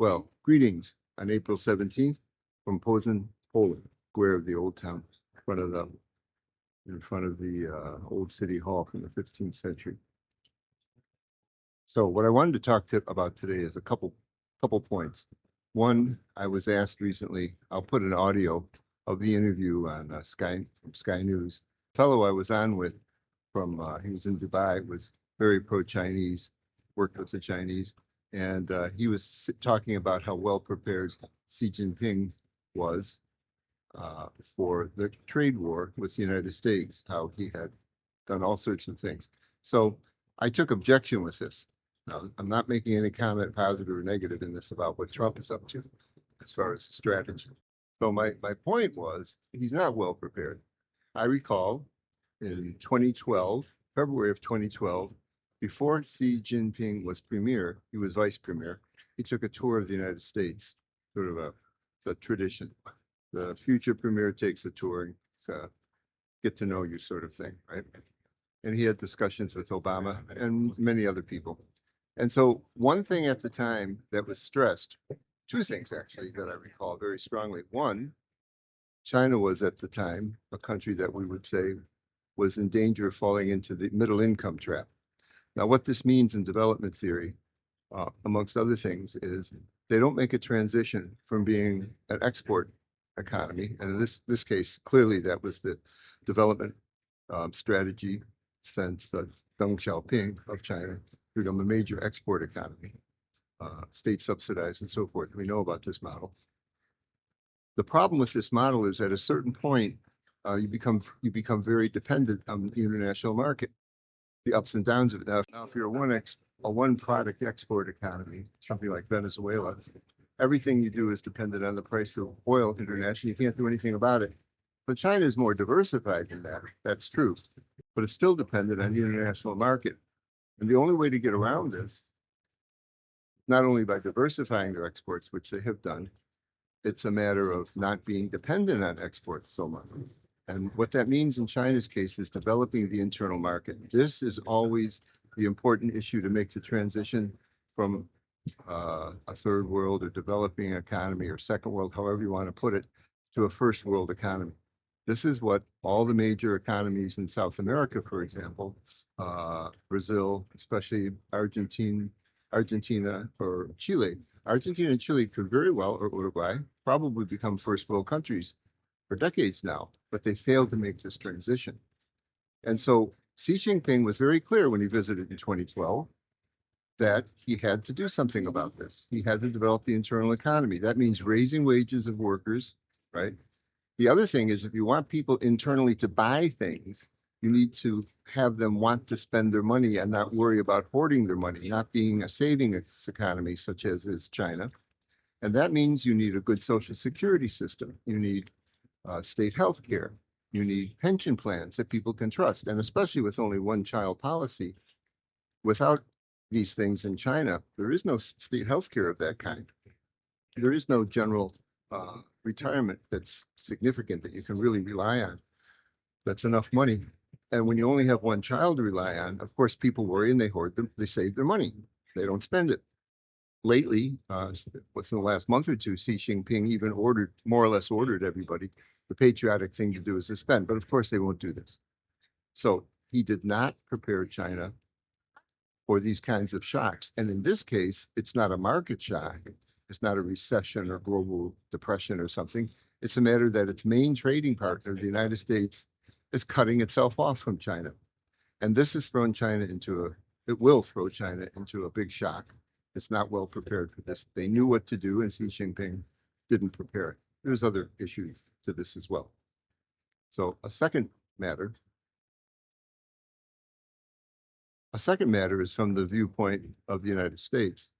Well, greetings on April 17th from Poznan, Poland, square of the old town, in front of the old city hall from the 15th century. So what I wanted to talk about today is a couple points. One, I was asked recently, I'll put an audio of the interview on Sky News. The fellow I was on with he was in Dubai, was very pro-Chinese, worked with the Chinese, and he was talking about how well prepared Xi Jinping was for the trade war with the United States, how he had done all sorts of things. So I took objection with this. Now, I'm not making any comment, positive or negative, in this about what Trump is up to as far as strategy. So my point was, he's not well prepared. I recall in 2012, February of 2012, before Xi Jinping was premier, he was vice premier, he took a tour of the United States, sort of a tradition. The future premier takes a tour, get to know you sort of thing, right? And he had discussions with Obama and many other people. And so one thing at the time that was stressed, two things actually that I recall very strongly. One, China was at the time a country that we would say was in danger of falling into the middle income trap. Now, what this means in development theory, amongst other things, is they don't make a transition from being an export economy, and in this case, clearly that was the development strategy since Deng Xiaoping of China to become a major export economy, state subsidized and so forth. We know about this model. The problem with this model is at a certain point, you become very dependent on the international market, the ups and downs of it. Now if you're a one product export economy, something like Venezuela, everything you do is dependent on the price of oil internationally. You can't do anything about it. But China is more diversified than that. That's true. But it's still dependent on the international market. And the only way to get around this, not only by diversifying their exports, which they have done, it's a matter of not being dependent on exports so much. And what that means in China's case is developing the internal market. This is always the important issue to make the transition from a third world or developing economy or second world, however you want to put it, to a first world economy. This is what all the major economies in South America, for example, Brazil, especially Argentina or Chile. Argentina and Chile could very well, or Uruguay, probably become first world countries for decades now, but they failed to make this transition. And so Xi Jinping was very clear when he visited in 2012 that he had to do something about this. He had to develop the internal economy. That means raising wages of workers, right? The other thing is if you want people internally to buy things, you need to have them want to spend their money and not worry about hoarding their money, not being a savings economy such as is China. And that means you need a good social security system. You need state health care. You need pension plans that people can trust. And especially with only one child policy, without these things in China, there is no state health care of that kind. There is no general retirement that's significant that you can really rely on. That's enough money. And when you only have one child to rely on, of course, people worry and they hoard them. They save their money. They don't spend it. Lately, within the last month or two, Xi Jinping even more or less ordered everybody, the patriotic thing to do is to spend. But of course, they won't do this. So he did not prepare China for these kinds of shocks. And in this case, it's not a market shock. It's not a recession or global depression or something. It's a matter that its main trading partner, the United States, is cutting itself off from China. And this has thrown China it will throw China into a big shock. It's not well prepared for this. They knew what to do, and Xi Jinping didn't prepare it. There's other issues to this as well. So a second matter is from the viewpoint of the United States.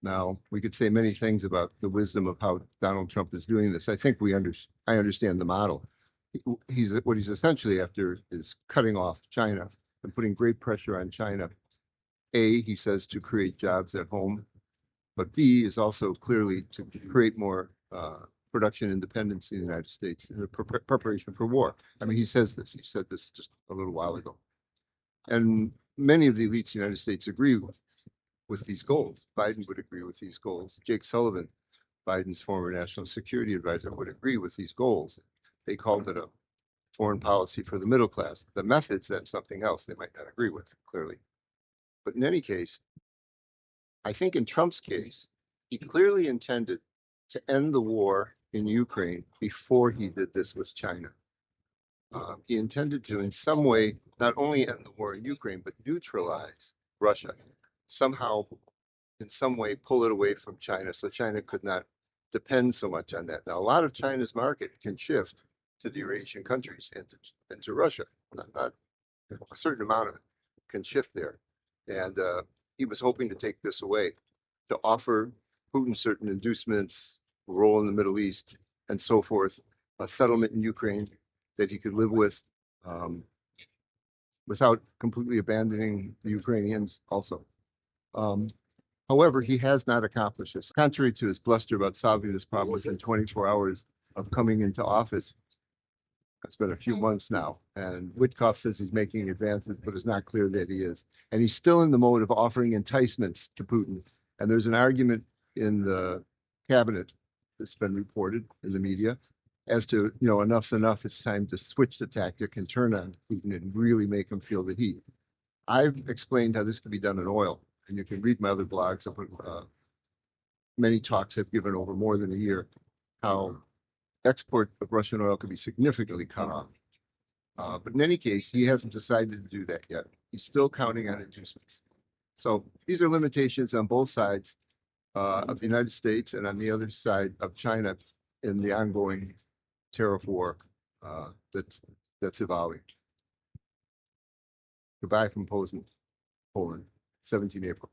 Now, we could say many things about the wisdom of how Donald Trump is doing this. I think I understand the model. What he's essentially after is cutting off China and putting great pressure on China. A, he says to create jobs at home, but B is also clearly to create more production independence in the United States in preparation for war. I mean, he said this just a little while ago. And many of the elites in the United States agree with these goals. Biden would agree with these goals. Jake Sullivan, Biden's former national security advisor, would agree with these goals. They called it a foreign policy for the middle class. The methods, that's something else they might not agree with, clearly. But in any case, I think in Trump's case, he clearly intended to end the war in Ukraine before he did this with China. He intended to, in some way, not only end the war in Ukraine, but neutralize Russia. Somehow, in some way, pull it away from China so China could not depend so much on that. Now, a lot of China's market can shift to the Eurasian countries and to Russia. Not a certain amount of it can shift there. And he was hoping to take this away, to offer Putin certain inducements, role in the Middle East, and so forth, a settlement in Ukraine that he could live with without completely abandoning the Ukrainians also. However, he has not accomplished this. Contrary to his bluster about solving this problem within 24 hours of coming into office, it's been a few months now, and Witkoff says he's making advances, but it's not clear that he is. And he's still in the mode of offering enticements to Putin. And there's an argument in the cabinet that's been reported in the media as to, enough's enough. It's time to switch the tactic and turn on Putin and really make him feel the heat. I've explained how this can be done in oil, and you can read my other blogs. Many talks I've given over more than a year, how export of Russian oil could be significantly cut off. But in any case, he hasn't decided to do that yet. He's still counting on inducements. So these are limitations on both sides of the United States and on the other side of China in the ongoing tariff war that's evolving. Goodbye from Poznan, Poland, 17 April.